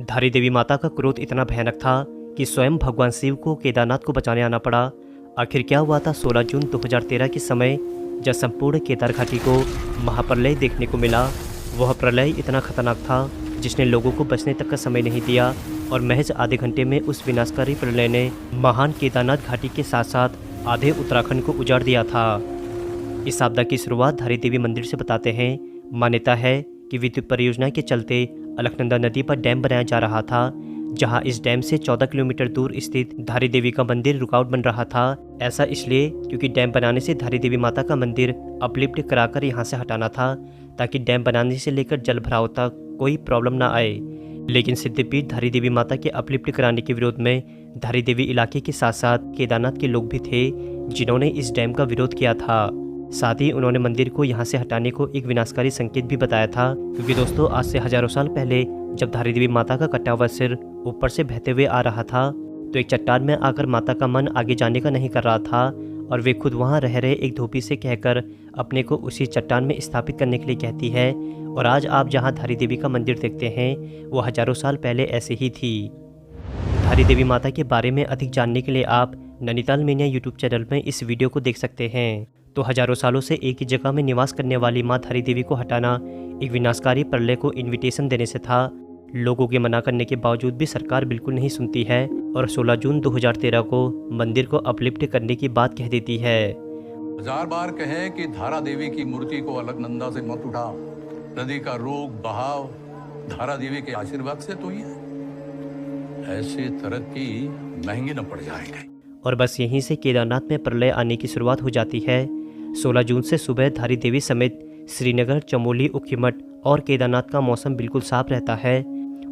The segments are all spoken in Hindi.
धारी देवी माता का क्रोध इतना भयानक था कि स्वयं भगवान शिव को केदारनाथ को बचाने आना पड़ा। आखिर क्या हुआ था 16 जून 2013 के समय जब संपूर्ण केदार घाटी को महाप्रलय देखने को मिला। वह प्रलय इतना खतरनाक था जिसने लोगों को बचने तक का समय नहीं दिया और महज आधे घंटे में उस विनाशकारी प्रलय ने महान केदारनाथ घाटी के साथ साथ आधे उत्तराखंड को उजाड़ दिया था। इस आपदा की शुरुआत धारी देवी मंदिर से बताते हैं। मान्यता है कि विद्युत परियोजना के चलते अलकनंदा नदी पर डैम बनाया जा रहा था, जहां इस डैम से 14 किलोमीटर दूर स्थित धारी देवी का मंदिर रुकावट बन रहा था। ऐसा इसलिए क्योंकि डैम बनाने से धारी देवी माता का मंदिर अपलिफ्ट कराकर यहां से हटाना था, ताकि डैम बनाने से लेकर जल भराव तक कोई प्रॉब्लम ना आए। लेकिन सिद्धपीठ धारी देवी माता के अपलिफ्ट कराने के विरोध में धारी देवी इलाके के साथ साथ केदारनाथ के लोग भी थे जिन्होंने इस डैम का विरोध किया था। साथ ही उन्होंने मंदिर को यहाँ से हटाने को एक विनाशकारी संकेत भी बताया था, क्योंकि दोस्तों आज से हजारों साल पहले जब धारी देवी माता का कटा हुआ सिर ऊपर से बहते हुए आ रहा था तो एक चट्टान में आकर माता का मन आगे जाने का नहीं कर रहा था और वे खुद वहाँ रह रहे एक धोबी से कहकर अपने को उसी चट्टान में स्थापित करने के लिए कहती है। और आज आप जहाँ धारी देवी का मंदिर देखते हैं वो हजारों साल पहले ऐसे ही थी। धारी देवी माता के बारे में अधिक जानने के लिए आप नैनीताल मीनिया यूट्यूब चैनल में इस वीडियो को देख सकते हैं। तो हजारों सालों से एक ही जगह में निवास करने वाली माँ धारी देवी को हटाना एक विनाशकारी प्रलय को इनविटेशन देने से था। लोगों के मना करने के बावजूद भी सरकार बिल्कुल नहीं सुनती है और 16 जून 2013 को मंदिर को अपलिफ्ट करने की बात कह देती है। 1000 बार कहें कि धारा देवी की मूर्ति को अलकनंदा से मत उठाओ। नदी का रोग बहाव धारा देवी के आशीर्वाद से तो ही है। ऐसे तरक्की महंगी न पड़ जाएंगे। और बस यहीं से केदारनाथ में प्रलय आने की शुरुआत हो जाती है। 16 जून से सुबह धारी देवी समेत श्रीनगर, चमोली, ऊखीमठ और केदारनाथ का मौसम बिल्कुल साफ रहता है।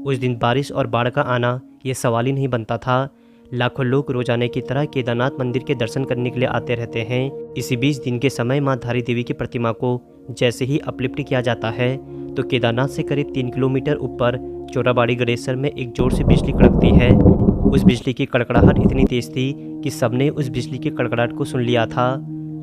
उस दिन बारिश और बाढ़ का आना ये सवाल ही नहीं बनता था। लाखों लोग रोजाना की तरह केदारनाथ मंदिर के दर्शन करने के लिए आते रहते हैं। इसी बीच दिन के समय मां धारी देवी की प्रतिमा को जैसे ही अपलिफ्ट किया जाता है तो केदारनाथ से करीब 3 किलोमीटर ऊपर चोराबाड़ी ग्लेशियर में एक जोर से बिजली कड़कती है। उस बिजली की कड़कड़ाहट इतनी तेज थी कि सबने उस बिजली की कड़कड़ाहट को सुन लिया था।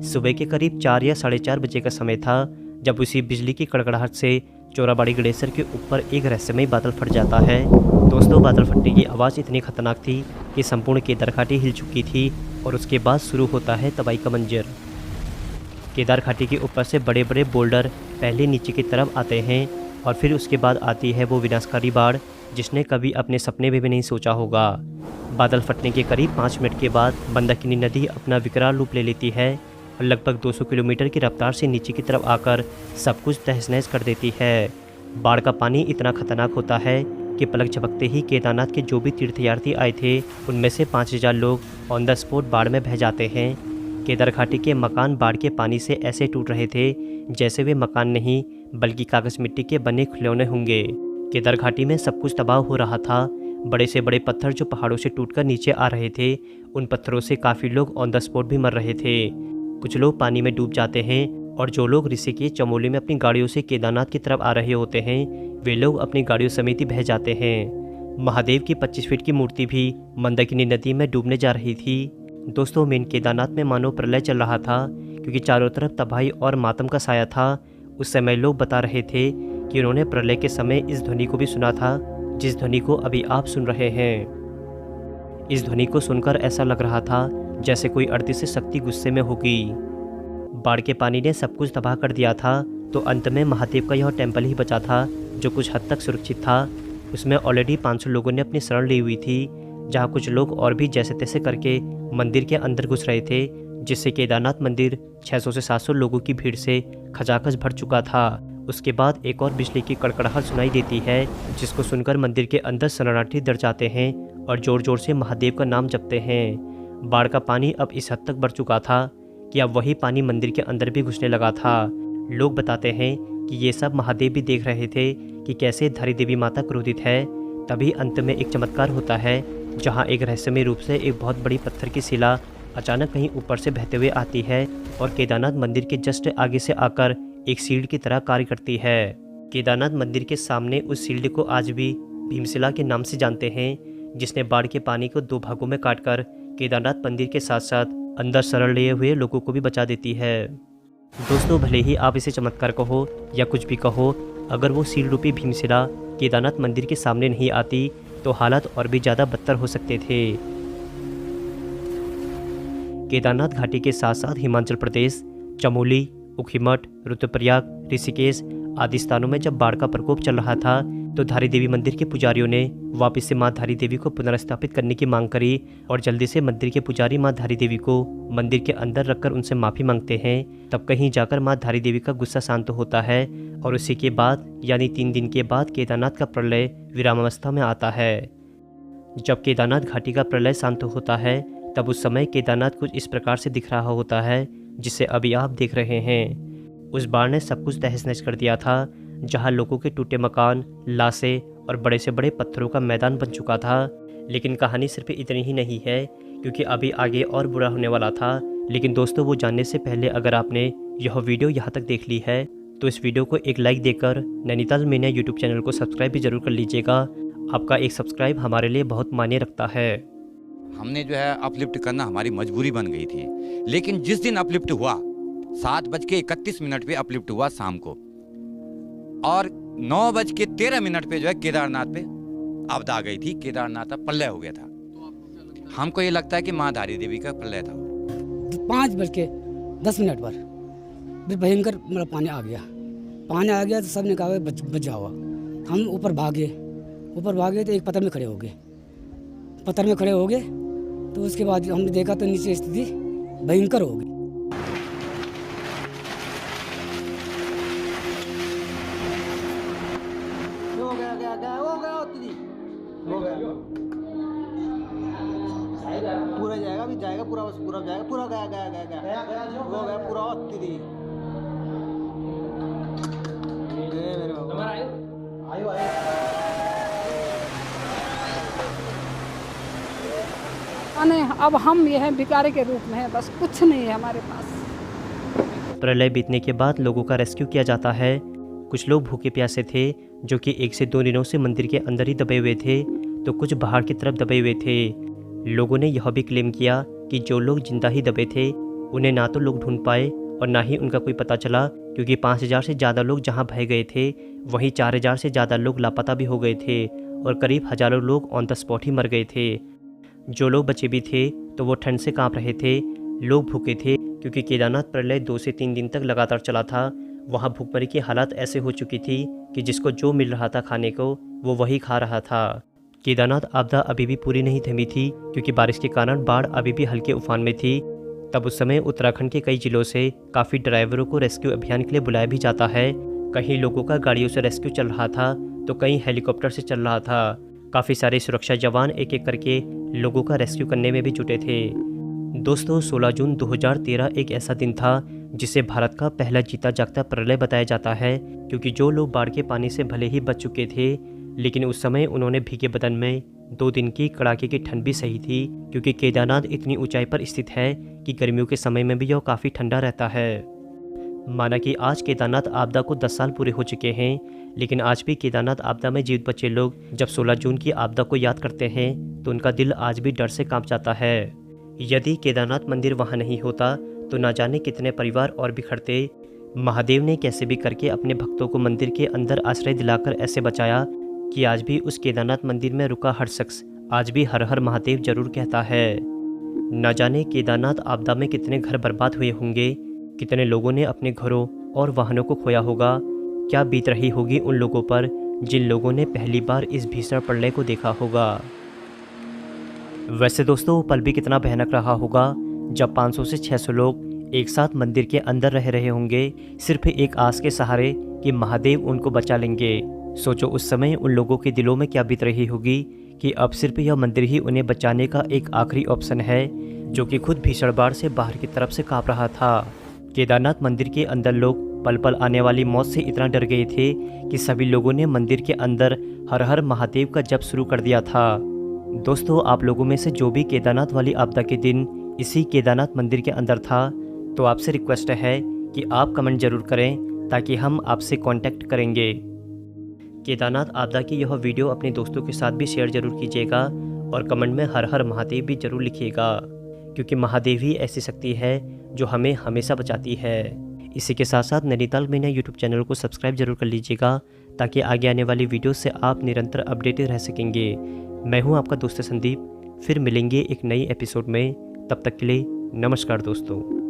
सुबह के करीब 4 या 4:30 बजे का समय था जब उसी बिजली की कड़कड़ाहट से चोराबाड़ी ग्लेशियर के ऊपर एक रहस्यमय बादल फट जाता है। दोस्तों बादल फटने की आवाज़ इतनी खतरनाक थी कि संपूर्ण केदार घाटी हिल चुकी थी और उसके बाद शुरू होता है तबाही का मंजर। केदार घाटी के ऊपर से बड़े बड़े बोल्डर पहले नीचे की तरफ आते हैं और फिर उसके बाद आती है वो विनाशकारी बाढ़ जिसने कभी अपने सपने में भी नहीं सोचा होगा। बादल फटने के करीब 5 मिनट के बाद मंदाकिनी नदी अपना विकराल रूप ले लेती है और लगभग 200 किलोमीटर की रफ्तार से नीचे की तरफ आकर सब कुछ तहस नहस कर देती है। बाढ़ का पानी इतना खतरनाक होता है कि पलक झपकते ही केदारनाथ के जो भी तीर्थयात्री आए थे उनमें से 5000 लोग ऑन द स्पॉट बाढ़ में बह जाते हैं। केदार घाटी के मकान बाढ़ के पानी से ऐसे टूट रहे थे जैसे वे मकान नहीं बल्कि कागज मिट्टी के बने खिलौने होंगे। केदार घाटी में सब कुछ तबाह हो रहा था। बड़े से बड़े पत्थर जो पहाड़ों से टूटकर नीचे आ रहे थे उन पत्थरों से काफ़ी लोग ऑन द स्पॉट भी मर रहे थे। कुछ लोग पानी में डूब जाते हैं और जो लोग ऋषिकेश, चमोली में अपनी गाड़ियों से केदारनाथ की तरफ आ रहे होते हैं वे लोग अपनी गाड़ियों समेत ही बह जाते हैं। महादेव की 25 फीट की मूर्ति भी मंदाकिनी नदी में डूबने जा रही थी। दोस्तों मेन केदारनाथ में मानो प्रलय चल रहा था क्योंकि चारों तरफ तबाही और मातम का साया था। उस समय लोग बता रहे थे कि उन्होंने प्रलय के समय इस ध्वनि को भी सुना था जिस ध्वनि को अभी आप सुन रहे हैं। इस ध्वनि को सुनकर ऐसा लग रहा था जैसे कोई अड़ती से शक्ति गुस्से में होगी। बाढ़ के पानी ने सब कुछ तबाह कर दिया था तो अंत में महादेव का यह टेंपल ही बचा था जो कुछ हद तक सुरक्षित था। उसमें ऑलरेडी 500 लोगों ने अपनी शरण ली हुई थी, जहाँ कुछ लोग और भी जैसे तैसे करके मंदिर के अंदर घुस रहे थे, जिससे केदारनाथ मंदिर 600 से 700 लोगों की भीड़ से खचाखच भर चुका था। उसके बाद एक और बिजली की कड़कड़ाहट सुनाई देती है जिसको सुनकर मंदिर के अंदर शरणार्थी डर जाते हैं और जोर जोर से महादेव का नाम जपते हैं। बाढ़ का पानी अब इस हद तक बढ़ चुका था कि अब वही पानी मंदिर के अंदर भी घुसने लगा था। लोग बताते हैं कि ये सब महादेव भी देख रहे थे कि कैसे धारी देवी माता क्रोधित है। तभी अंत में एक चमत्कार होता है जहाँ एक रहस्यमय रूप से एक बहुत बड़ी पत्थर की शिला अचानक कहीं ऊपर से बहते हुए आती है और केदारनाथ मंदिर के जस्ट आगे से आकर एक शील्ड की तरह कार्य करती है। केदारनाथ मंदिर के सामने उस शील्ड को आज भी भीमशिला के नाम से जानते हैं, जिसने बाढ़ के पानी को 2 भागों में काटकर केदारनाथ मंदिर के साथ साथ अंदर शरण लिए हुए लोगों को भी बचा देती है। दोस्तों भले ही आप इसे चमत्कार कहो या कुछ भी कहो, अगर वो सील रूपी भीमशिला केदारनाथ मंदिर के सामने नहीं आती तो हालात और भी ज़्यादा बदतर हो सकते थे। केदारनाथ घाटी के साथ साथ हिमाचल प्रदेश, चमोली, ऊखीमठ, रुद्रप्रयाग, ऋषिकेश आदि स्थानों में जब बाढ़ का प्रकोप चल रहा था तो धारी देवी मंदिर के पुजारियों ने वापस से मां धारी देवी को पुनर्स्थापित करने की मांग करी और जल्दी से मंदिर के पुजारी मां धारी देवी को मंदिर के अंदर रखकर उनसे माफ़ी मांगते हैं। तब कहीं जाकर मां धारी देवी का गुस्सा शांत होता है और उसी के बाद यानी 3 दिन के बाद केदारनाथ का प्रलय विरामावस्था में आता है। जब केदारनाथ घाटी का प्रलय शांत होता है तब उस समय केदारनाथ कुछ इस प्रकार से दिख रहा होता है जिसे अभी आप देख रहे हैं। उस बाढ़ ने सब कुछ तहस नहस कर दिया था, जहां लोगों के टूटे मकान, लाशें और बड़े से बड़े पत्थरों का मैदान बन चुका था। लेकिन कहानी सिर्फ इतनी ही नहीं है, क्योंकि अभी आगे और बुरा होने वाला था। लेकिन दोस्तों, वो जानने से पहले अगर आपने यह वीडियो यहाँ तक देख ली है तो इस वीडियो को एक लाइक देकर नैनीताल मीडिया यूट्यूब चैनल को सब्सक्राइब भी जरूर कर लीजिएगा। आपका एक सब्सक्राइब हमारे लिए बहुत मायने रखता है। हमने जो है अपलिफ्ट करना हमारी मजबूरी बन गई थी, लेकिन जिस दिन अपलिफ्ट हुआ 7:31 पे अपलिफ्ट हुआ शाम को, और 9:13 पे जो है केदारनाथ पे आपदा आ गई थी। केदारनाथ का प्रलय हो गया था। हमको ये लगता है कि माँ धारी देवी का प्रलय था। 5:10 पर फिर भयंकर मतलब पानी आ गया तो सबने कहा बच जाओ। हम ऊपर भागे तो एक पत्थर में खड़े हो गए तो उसके बाद हमने देखा तो नीचे स्थिति भयंकर हो गई। पूरा जाएगा, अभी जाएगा, पूरा जाएगा, पूरा गया हो गया पूरा दीदी। अब हम ये हैं भिखारी के रूप में हैं, बस कुछ नहीं है हमारे पास। प्रलय बीतने के बाद लोगों का रेस्क्यू किया जाता है। कुछ लोग भूखे प्यासे थे, जो कि 1 से 2 दिनों से मंदिर के अंदर ही दबे हुए थे, तो कुछ बाहर की तरफ दबे हुए थे। लोगों ने यह भी क्लेम किया कि जो लोग जिंदा ही दबे थे उन्हें ना तो लोग ढूंढ पाए और ना ही उनका कोई पता चला, क्योंकि 5,000 से ज़्यादा लोग जहां बह गए थे वहीं 4,000 से ज़्यादा लोग लापता भी हो गए थे और करीब हज़ारों लोग ऑन द स्पॉट ही मर गए थे। जो लोग बचे भी थे तो वो ठंड से काँप रहे थे, लोग भूखे थे, क्योंकि केदारनाथ प्रलय 2 से 3 दिन तक लगातार चला था। वहाँ भूखमरी की हालात ऐसे हो चुकी थी कि जिसको जो मिल रहा था खाने को वो वही खा रहा था। केदारनाथ आपदा अभी भी पूरी नहीं थमी थी, क्योंकि बारिश के कारण बाढ़ अभी भी हल्के उफान में थी। तब उस समय उत्तराखंड के कई जिलों से काफ़ी ड्राइवरों को रेस्क्यू अभियान के लिए बुलाया भी जाता है। कहीं लोगों का गाड़ियों से रेस्क्यू चल रहा था तो कहीं हेलीकॉप्टर से चल रहा था। काफ़ी सारे सुरक्षा जवान एक एक करके लोगों का रेस्क्यू करने में भी जुटे थे। दोस्तों, 16 जून 2013 एक ऐसा दिन था जिसे भारत का पहला जीता जागता प्रलय बताया जाता है, क्योंकि जो लोग बाढ़ के पानी से भले ही बच चुके थे, लेकिन उस समय उन्होंने भीगे बदन में 2 दिन की कड़ाके की ठंड भी सही थी, क्योंकि केदारनाथ इतनी ऊंचाई पर स्थित है कि गर्मियों के समय में भी यह काफ़ी ठंडा रहता है। माना कि आज केदारनाथ आपदा को 10 साल पूरे हो चुके हैं, लेकिन आज भी केदारनाथ आपदा में जीवित बचे लोग जब 16 जून की आपदा को याद करते हैं तो उनका दिल आज भी डर से कांप जाता है। यदि केदारनाथ मंदिर वहाँ नहीं होता तो ना जाने कितने परिवार और बिखरते। महादेव ने कैसे भी करके अपने भक्तों को मंदिर के अंदर आश्रय दिलाकर ऐसे बचाया कि आज भी उस केदारनाथ मंदिर में रुका हर शख्स आज भी हर हर महादेव जरूर कहता है। न जाने केदारनाथ आपदा में कितने घर बर्बाद हुए होंगे, कितने लोगों ने अपने घरों और वाहनों को खोया होगा, क्या बीत रही होगी उन लोगों पर जिन लोगों ने पहली बार इस भीषण प्रलय को देखा होगा। वैसे दोस्तों, वो पल भी कितना भयानक रहा होगा जब 500 से 600 लोग एक साथ मंदिर के अंदर रह रहे होंगे, सिर्फ एक आस के सहारे कि महादेव उनको बचा लेंगे। सोचो उस समय उन लोगों के दिलों में क्या बीत रही होगी कि अब सिर्फ यह मंदिर ही उन्हें बचाने का एक आखिरी ऑप्शन है, जो कि खुद भीषण बाढ़ से बाहर की तरफ से काँप रहा था। केदारनाथ मंदिर के अंदर लोग पल पल आने वाली मौत से इतना डर गए थे कि सभी लोगों ने मंदिर के अंदर हर हर महादेव का जप शुरू कर दिया था। दोस्तों, आप लोगों में से जो भी केदारनाथ वाली आपदा के दिन इसी केदारनाथ मंदिर के अंदर था, तो आपसे रिक्वेस्ट है कि आप कमेंट जरूर करें ताकि हम आपसे कांटेक्ट करेंगे। केदारनाथ आपदा की यह वीडियो अपने दोस्तों के साथ भी शेयर जरूर कीजिएगा और कमेंट में हर हर महादेव भी जरूर लिखिएगा, क्योंकि महादेव ही ऐसी शक्ति है जो हमें हमेशा बचाती है। इसी के साथ साथ नैनीताल मीडिया यूट्यूब चैनल को सब्सक्राइब जरूर कर लीजिएगा ताकि आगे आने वाली वीडियो से आप निरंतर अपडेटेड रह सकेंगे। मैं हूं आपका दोस्त संदीप, फिर मिलेंगे एक नई एपिसोड में। तब तक के लिए नमस्कार दोस्तों।